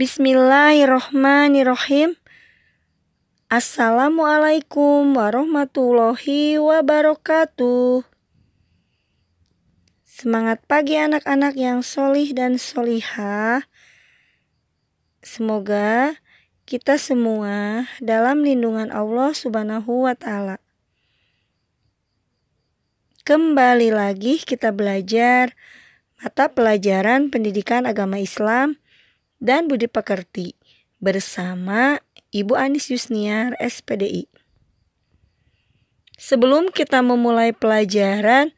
Bismillahirrohmanirrohim. Assalamualaikum warahmatullahi wabarakatuh. Semangat pagi anak-anak yang solih dan solihah. Semoga kita semua dalam lindungan Allah Subhanahu wa Ta'ala. Kembali lagi kita belajar mata pelajaran pendidikan agama Islam dan budi pekerti bersama Ibu Anis Yusniar SPDI. Sebelum kita memulai pelajaran,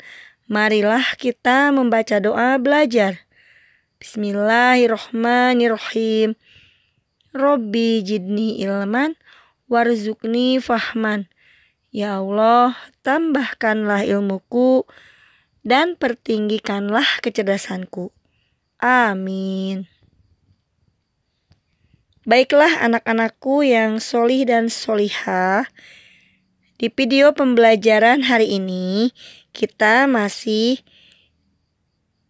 marilah kita membaca doa belajar. Bismillahirrohmanirrohim. Robbi jidni ilman warzuqni fahman. Ya Allah, tambahkanlah ilmuku dan pertinggikanlah kecerdasanku. Amin. Baiklah anak-anakku yang solih dan solihah, di video pembelajaran hari ini kita masih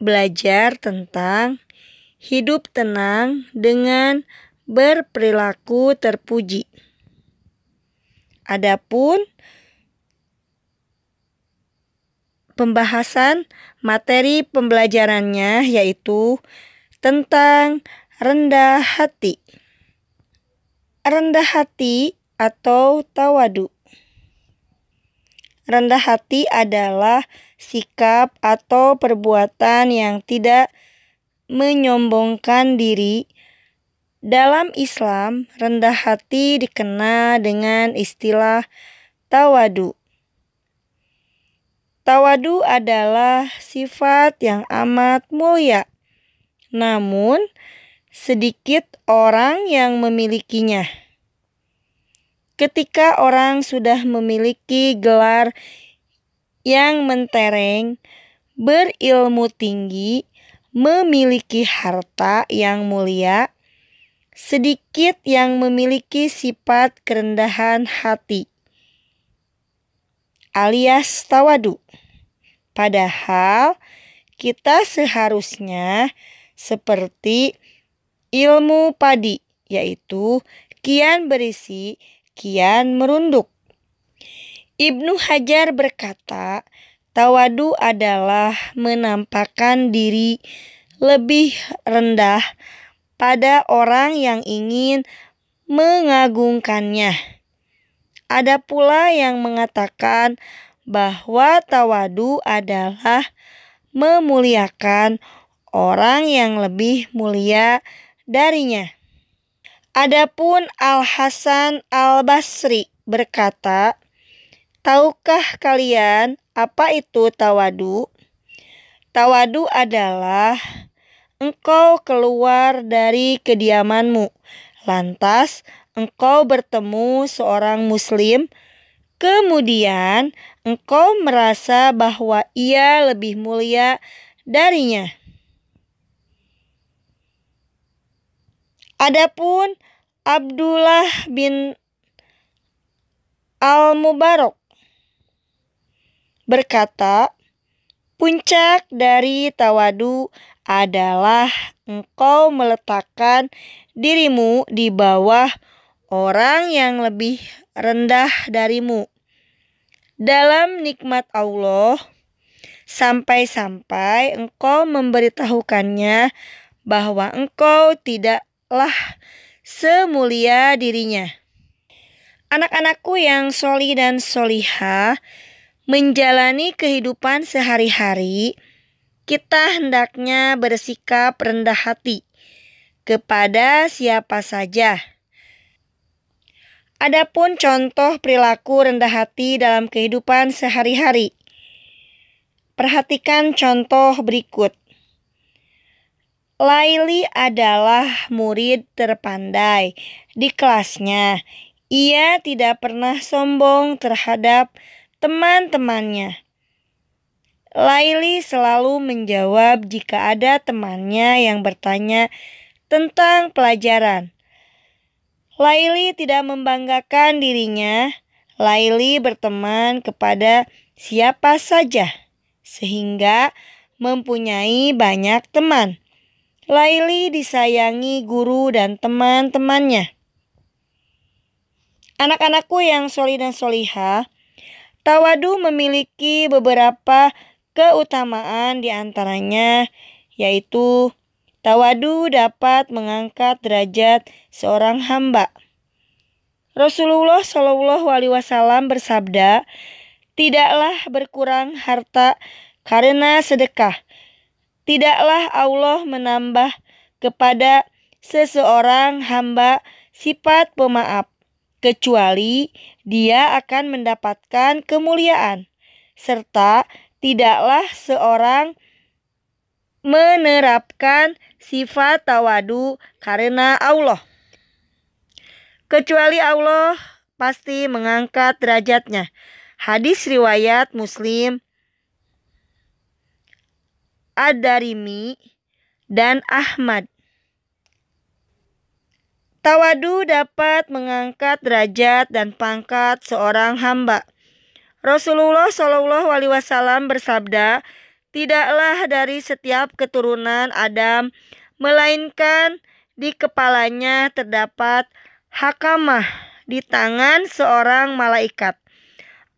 belajar tentang hidup tenang dengan berperilaku terpuji. Adapun pembahasan materi pembelajarannya yaitu tentang rendah hati. Rendah hati atau tawadu. Rendah hati adalah sikap atau perbuatan yang tidak menyombongkan diri. Dalam Islam, rendah hati dikenal dengan istilah tawadu. Tawadu adalah sifat yang amat mulia, namun sedikit orang yang memilikinya. Ketika orang sudah memiliki gelar yang mentereng, berilmu tinggi, memiliki harta yang mulia, sedikit yang memiliki sifat kerendahan hati, alias tawadu. Padahal kita seharusnya seperti ilmu padi, yaitu kian berisi, kian merunduk. Ibnu Hajar berkata, tawadu adalah menampakkan diri lebih rendah pada orang yang ingin mengagungkannya. Ada pula yang mengatakan bahwa tawadu adalah memuliakan orang yang lebih mulia darinya. Adapun Al-Hasan Al-Basri berkata, tahukah kalian apa itu tawadu? Tawadu adalah engkau keluar dari kediamanmu, lantas engkau bertemu seorang muslim, kemudian engkau merasa bahwa ia lebih mulia darinya. Adapun Abdullah bin Al-Mubarak berkata, puncak dari tawadu adalah engkau meletakkan dirimu di bawah orang yang lebih rendah darimu dalam nikmat Allah, sampai-sampai engkau memberitahukannya bahwa engkau tidaklah semulia dirinya. Anak-anakku yang solih dan solihah, menjalani kehidupan sehari-hari, kita hendaknya bersikap rendah hati kepada siapa saja. Adapun contoh perilaku rendah hati dalam kehidupan sehari-hari. Perhatikan contoh berikut. Laili adalah murid terpandai di kelasnya. Ia tidak pernah sombong terhadap teman-temannya. Laili selalu menjawab jika ada temannya yang bertanya tentang pelajaran. Laili tidak membanggakan dirinya. Laili berteman kepada siapa saja, sehingga mempunyai banyak teman. Laili disayangi guru dan teman-temannya. Anak-anakku yang solih dan solihah, tawadu memiliki beberapa keutamaan di antaranya, yaitu tawadu dapat mengangkat derajat seorang hamba. Rasulullah Shallallahu Alaihi Wasallam bersabda, tidaklah berkurang harta karena sedekah. Tidaklah Allah menambah kepada seseorang hamba sifat pemaaf, kecuali dia akan mendapatkan kemuliaan, serta tidaklah seorang menerapkan sifat tawadu karena Allah, kecuali Allah pasti mengangkat derajatnya. Hadis riwayat Muslim, Ad-Darimi, dan Ahmad. Tawadu dapat mengangkat derajat dan pangkat seorang hamba. Rasulullah Shallallahu Alaihi Wasallam bersabda, tidaklah dari setiap keturunan Adam, melainkan di kepalanya terdapat hakamah di tangan seorang malaikat.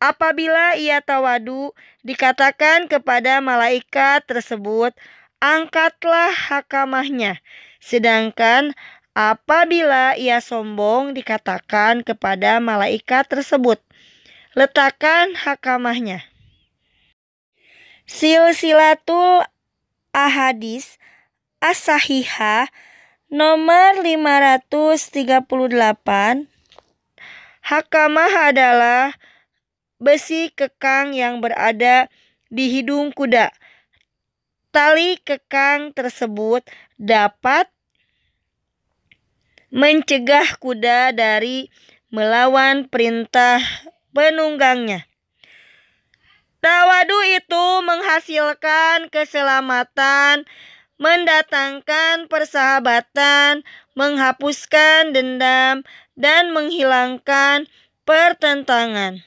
Apabila ia tawadu, dikatakan kepada malaikat tersebut, angkatlah hakamahnya. Sedangkan apabila ia sombong, dikatakan kepada malaikat tersebut, letakkan hakamahnya. Silsilatul Ahadis As-Sahihah nomor 538. Hakamah adalah besi kekang yang berada di hidung kuda. Tali kekang tersebut dapat mencegah kuda dari melawan perintah penunggangnya. Tawadu itu menghasilkan keselamatan, mendatangkan persahabatan, menghapuskan dendam, dan menghilangkan pertentangan.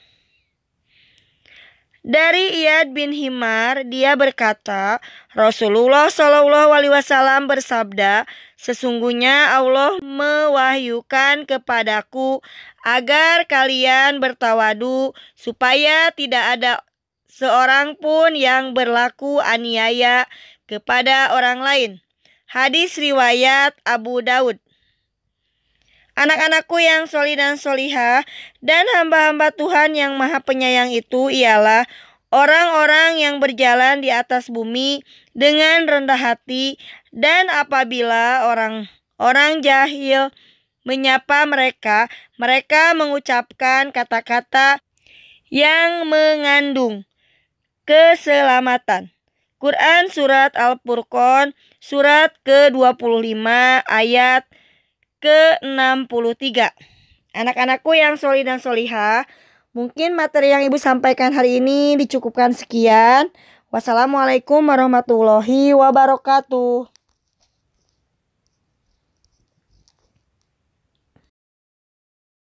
Dari Iyad bin Himar, dia berkata, Rasulullah Shallallahu Alaihi Wasallam bersabda, sesungguhnya Allah mewahyukan kepadaku agar kalian bertawadu supaya tidak ada seorang pun yang berlaku aniaya kepada orang lain. Hadis riwayat Abu Daud. Anak-anakku yang solih dan solihah dan hamba-hamba Tuhan yang maha penyayang itu ialah orang-orang yang berjalan di atas bumi dengan rendah hati, dan apabila orang jahil menyapa mereka, mereka mengucapkan kata-kata yang mengandung keselamatan. Quran Surat Al-Furqan surat ke-25 ayat ke-63. Anak-anakku yang solih dan solihah, mungkin materi yang Ibu sampaikan hari ini dicukupkan sekian. Wassalamualaikum warahmatullahi wabarakatuh.